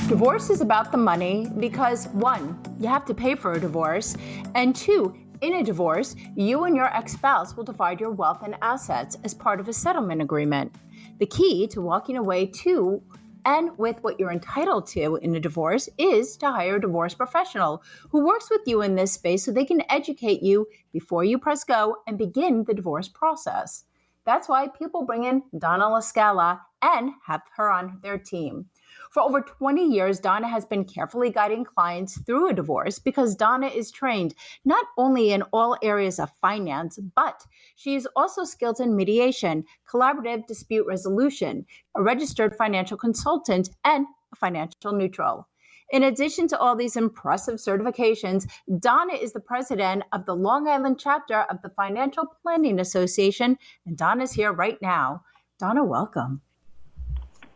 Divorce is about the money because, one, you have to pay for a divorce, and two, in a divorce, you and your ex-spouse will divide your wealth and assets as part of a settlement agreement. The key to walking away to and with what you're entitled to in a divorce is to hire a divorce professional who works with you in this space so they can educate you before you press go and begin the divorce process. That's why people bring in Donna LaScala and have her on their team. For over 20 years, Donna has been carefully guiding clients through a divorce because Donna is trained not only in all areas of finance, but she is also skilled in mediation, collaborative dispute resolution, a registered financial consultant, and a financial neutral. In addition to all these impressive certifications, Donna is the president of the Long Island chapter of the Financial Planning Association, and Donna's here right now. Donna, welcome.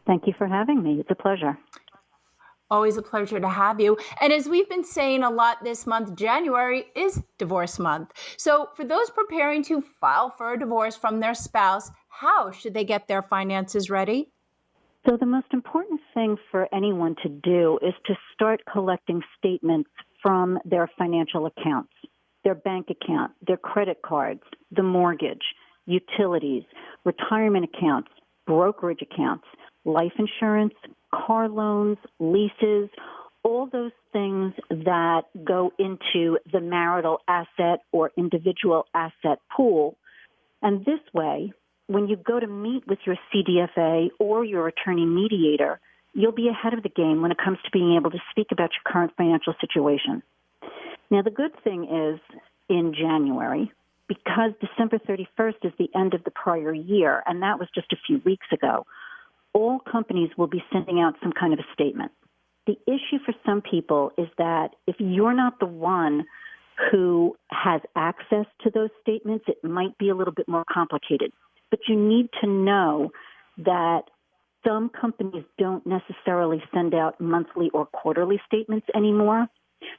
Thank you for having me. It's a pleasure. Always a pleasure to have you. And as we've been saying a lot this month, January is divorce month. So for those preparing to file for a divorce from their spouse, how should they get their finances ready? So the most important thing for anyone to do is to start collecting statements from their financial accounts, their bank account, their credit cards, the mortgage, utilities, retirement accounts, brokerage accounts, life insurance, car loans, leases, all those things that go into the marital asset or individual asset pool. And this way, when you go to meet with your CDFA or your attorney mediator, you'll be ahead of the game when it comes to being able to speak about your current financial situation. Now, the good thing is in January, because December 31st is the end of the prior year, and that was just a few weeks ago, all companies will be sending out some kind of a statement. The issue for some people is that if you're not the one who has access to those statements, it might be a little bit more complicated. But you need to know that some companies don't necessarily send out monthly or quarterly statements anymore,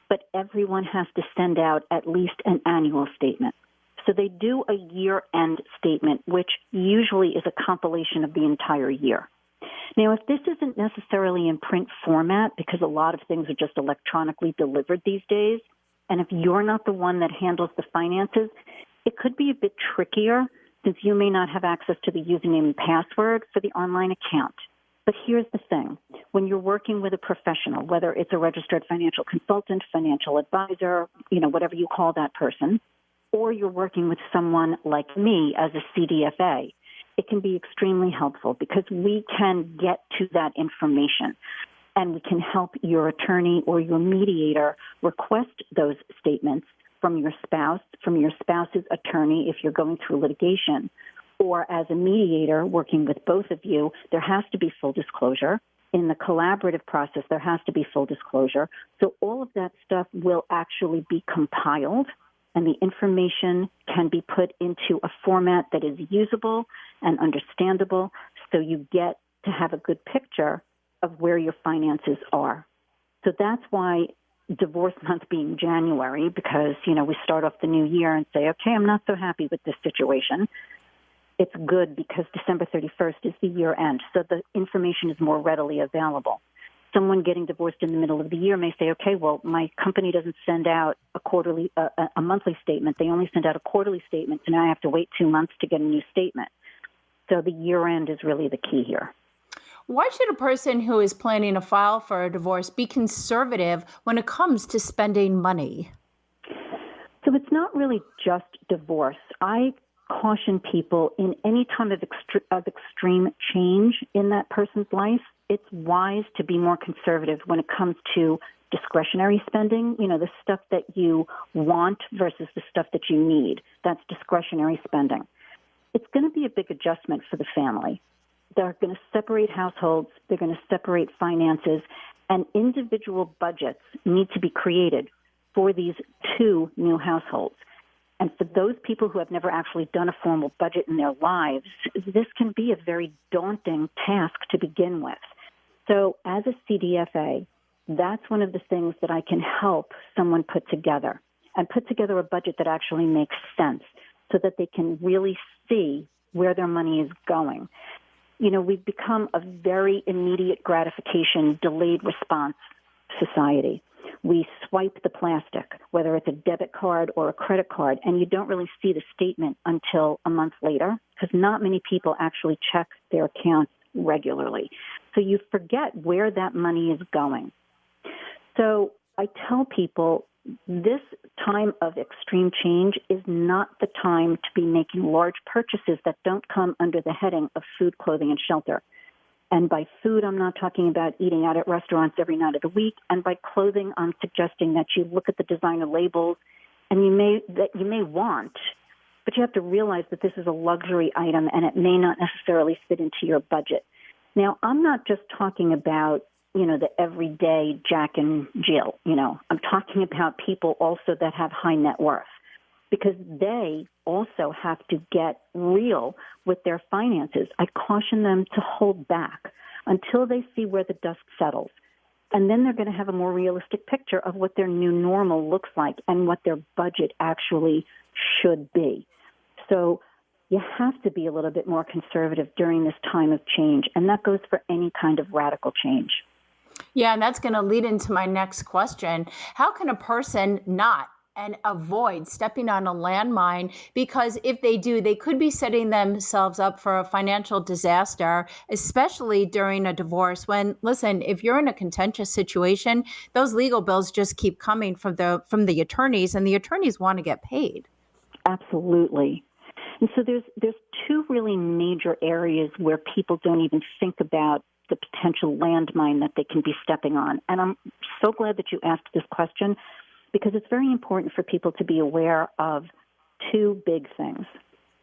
but everyone has to send out at least an annual statement. So they do a year-end statement, which usually is a compilation of the entire year. Now, if this isn't necessarily in print format, because a lot of things are just electronically delivered these days, and if you're not the one that handles the finances, it could be a bit trickier since you may not have access to the username and password for the online account. But here's the thing. When you're working with a professional, whether it's a registered financial consultant, financial advisor, whatever you call that person, or you're working with someone like me as a CDFA, it can be extremely helpful because we can get to that information and we can help your attorney or your mediator request those statements from your spouse, from your spouse's attorney if you're going through litigation, or as a mediator working with both of you, there has to be full disclosure. In the collaborative process, there has to be full disclosure. So all of that stuff will actually be compiled, and the information can be put into a format that is usable and understandable so you get to have a good picture of where your finances are. So that's why divorce month being January, because, we start off the new year and say, okay, I'm not so happy with this situation. It's good because December 31st is the year end, so the information is more readily available. Someone getting divorced in the middle of the year may say, okay, well, my company doesn't send out a monthly statement. They only send out a quarterly statement, so now I have to wait 2 months to get a new statement. So the year end is really the key here. Why should a person who is planning to file for a divorce be conservative when it comes to spending money? So it's not really just divorce. I caution people in any time of extreme change in that person's life, it's wise to be more conservative when it comes to discretionary spending, the stuff that you want versus the stuff that you need. That's discretionary spending. It's going to be a big adjustment for the family. They're going to separate households. They're going to separate finances, and individual budgets need to be created for these two new households. And for those people who have never actually done a formal budget in their lives, this can be a very daunting task to begin with. So as a CDFA, that's one of the things that I can help someone put together, and put together a budget that actually makes sense so that they can really see where their money is going. we've become a very immediate gratification, delayed response society. We swipe the plastic, whether it's a debit card or a credit card, and you don't really see the statement until a month later because not many people actually check their accounts regularly. So you forget where that money is going. So I tell people this time of extreme change is not the time to be making large purchases that don't come under the heading of food, clothing, and shelter. And by food, I'm not talking about eating out at restaurants every night of the week. And by clothing, I'm suggesting that you look at the designer labels and you may want, but you have to realize that this is a luxury item and it may not necessarily fit into your budget. Now, I'm not just talking about, the everyday Jack and Jill. I'm talking about people also that have high net worth, because they also have to get real with their finances. I caution them to hold back until they see where the dust settles. And then they're going to have a more realistic picture of what their new normal looks like and what their budget actually should be. So you have to be a little bit more conservative during this time of change, and that goes for any kind of radical change. Yeah, and that's going to lead into my next question. How can a person not and avoid stepping on a landmine? Because if they do, they could be setting themselves up for a financial disaster, especially during a divorce. When, listen, if you're in a contentious situation, those legal bills just keep coming from the attorneys, and the attorneys want to get paid. Absolutely. And so there's two really major areas where people don't even think about the potential landmine that they can be stepping on. And I'm so glad that you asked this question, because it's very important for people to be aware of two big things.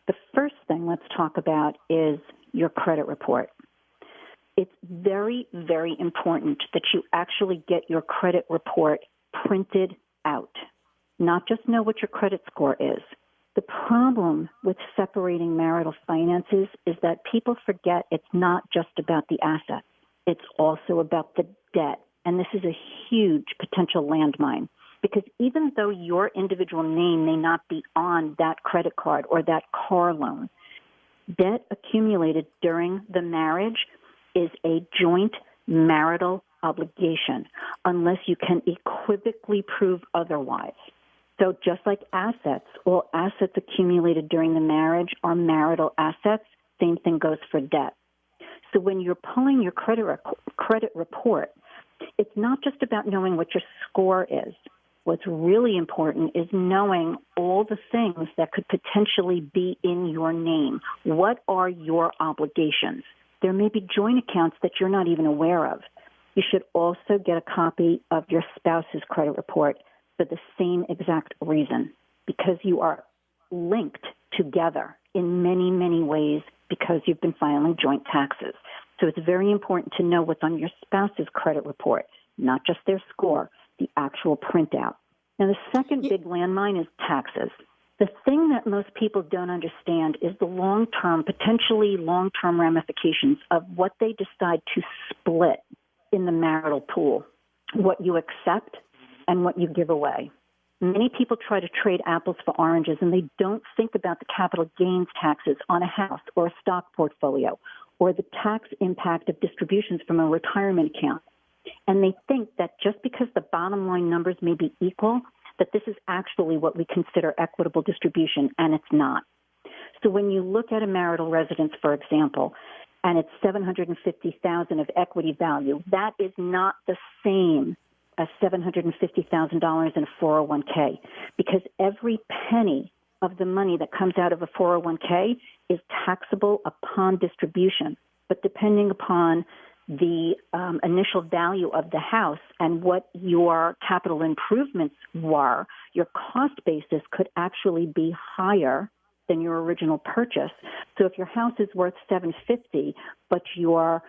The first thing let's talk about is your credit report. It's very, very important that you actually get your credit report printed out, not just know what your credit score is. The problem with separating marital finances is that people forget it's not just about the assets. It's also about the debt. And this is a huge potential landmine, because even though your individual name may not be on that credit card or that car loan, debt accumulated during the marriage is a joint marital obligation unless you can equivocally prove otherwise. So just like assets, all assets accumulated during the marriage are marital assets. Same thing goes for debt. So when you're pulling your credit report, it's not just about knowing what your score is. What's really important is knowing all the things that could potentially be in your name. What are your obligations? There may be joint accounts that you're not even aware of. You should also get a copy of your spouse's credit report for the same exact reason, because you are linked together in many, many ways because you've been filing joint taxes. So it's very important to know what's on your spouse's credit report, not just their score, the actual printout. Now, the second big landmine is taxes. The thing that most people don't understand is the potentially long-term ramifications of what they decide to split in the marital pool, what you accept and what you give away. Many people try to trade apples for oranges, and they don't think about the capital gains taxes on a house or a stock portfolio, or the tax impact of distributions from a retirement account. And they think that just because the bottom line numbers may be equal, that this is actually what we consider equitable distribution, and it's not. So when you look at a marital residence, for example, and it's $750,000 of equity value, that is not the same as $750,000 in a 401k, because every penny of the money that comes out of a 401k is taxable upon distribution. But depending upon the initial value of the house and what your capital improvements were, your cost basis could actually be higher than your original purchase. So if your house is worth $750, but your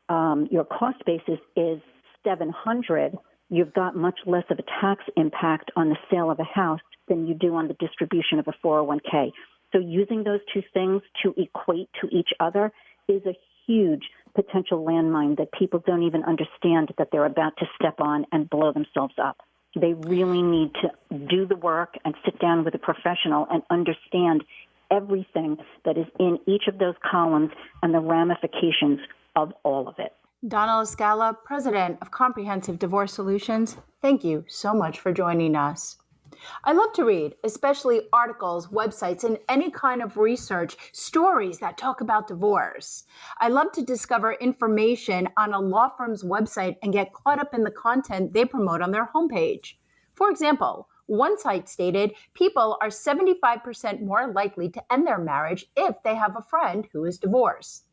cost basis is $700, you've got much less of a tax impact on the sale of a house than you do on the distribution of a 401k. So using those two things to equate to each other is a huge potential landmine that people don't even understand that they're about to step on and blow themselves up. They really need to do the work and sit down with a professional and understand everything that is in each of those columns and the ramifications of all of it. Donna LaScala, President of Comprehensive Divorce Solutions, thank you so much for joining us. I love to read, especially articles, websites, and any kind of research, stories that talk about divorce. I love to discover information on a law firm's website and get caught up in the content they promote on their homepage. For example, one site stated people are 75% more likely to end their marriage if they have a friend who is divorced.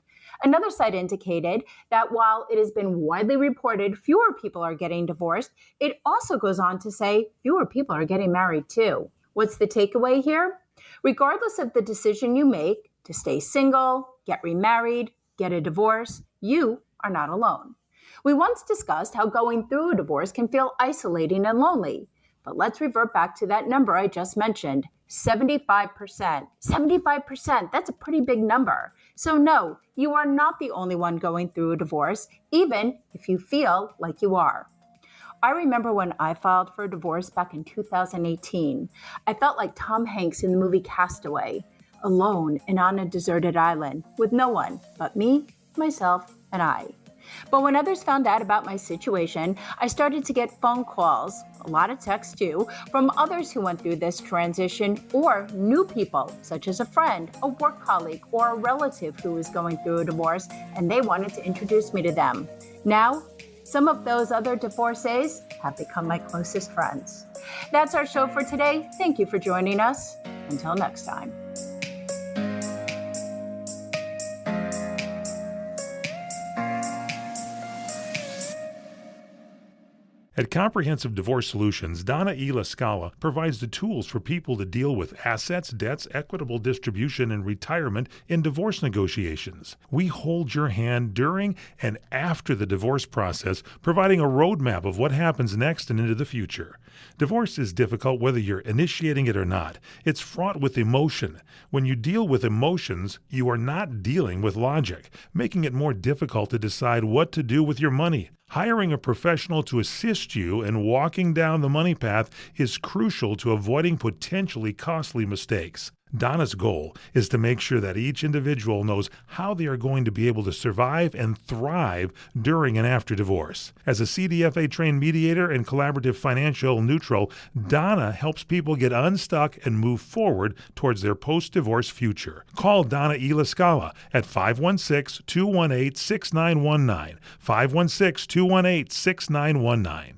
Another site indicated that while it has been widely reported fewer people are getting divorced, it also goes on to say fewer people are getting married too. What's the takeaway here? Regardless of the decision you make to stay single, get remarried, get a divorce, you are not alone. We once discussed how going through a divorce can feel isolating and lonely. But let's revert back to that number I just mentioned, 75%. 75%, that's a pretty big number. So no, you are not the only one going through a divorce, even if you feel like you are. I remember when I filed for a divorce back in 2018. I felt like Tom Hanks in the movie Castaway, alone and on a deserted island with no one but me, myself, and I. But when others found out about my situation, I started to get phone calls, a lot of texts too, from others who went through this transition or new people, such as a friend, a work colleague, or a relative who was going through a divorce, and they wanted to introduce me to them. Now, some of those other divorcees have become my closest friends. That's our show for today. Thank you for joining us. Until next time. At Comprehensive Divorce Solutions, Donna LaScala provides the tools for people to deal with assets, debts, equitable distribution, and retirement in divorce negotiations. We hold your hand during and after the divorce process, providing a roadmap of what happens next and into the future. Divorce is difficult whether you're initiating it or not. It's fraught with emotion. When you deal with emotions, you are not dealing with logic, making it more difficult to decide what to do with your money. Hiring a professional to assist you in walking down the money path is crucial to avoiding potentially costly mistakes. Donna's goal is to make sure that each individual knows how they are going to be able to survive and thrive during and after divorce. As a CDFA-trained mediator and collaborative financial neutral, Donna helps people get unstuck and move forward towards their post-divorce future. Call Donna LaScala at 516-218-6919, 516-218-6919.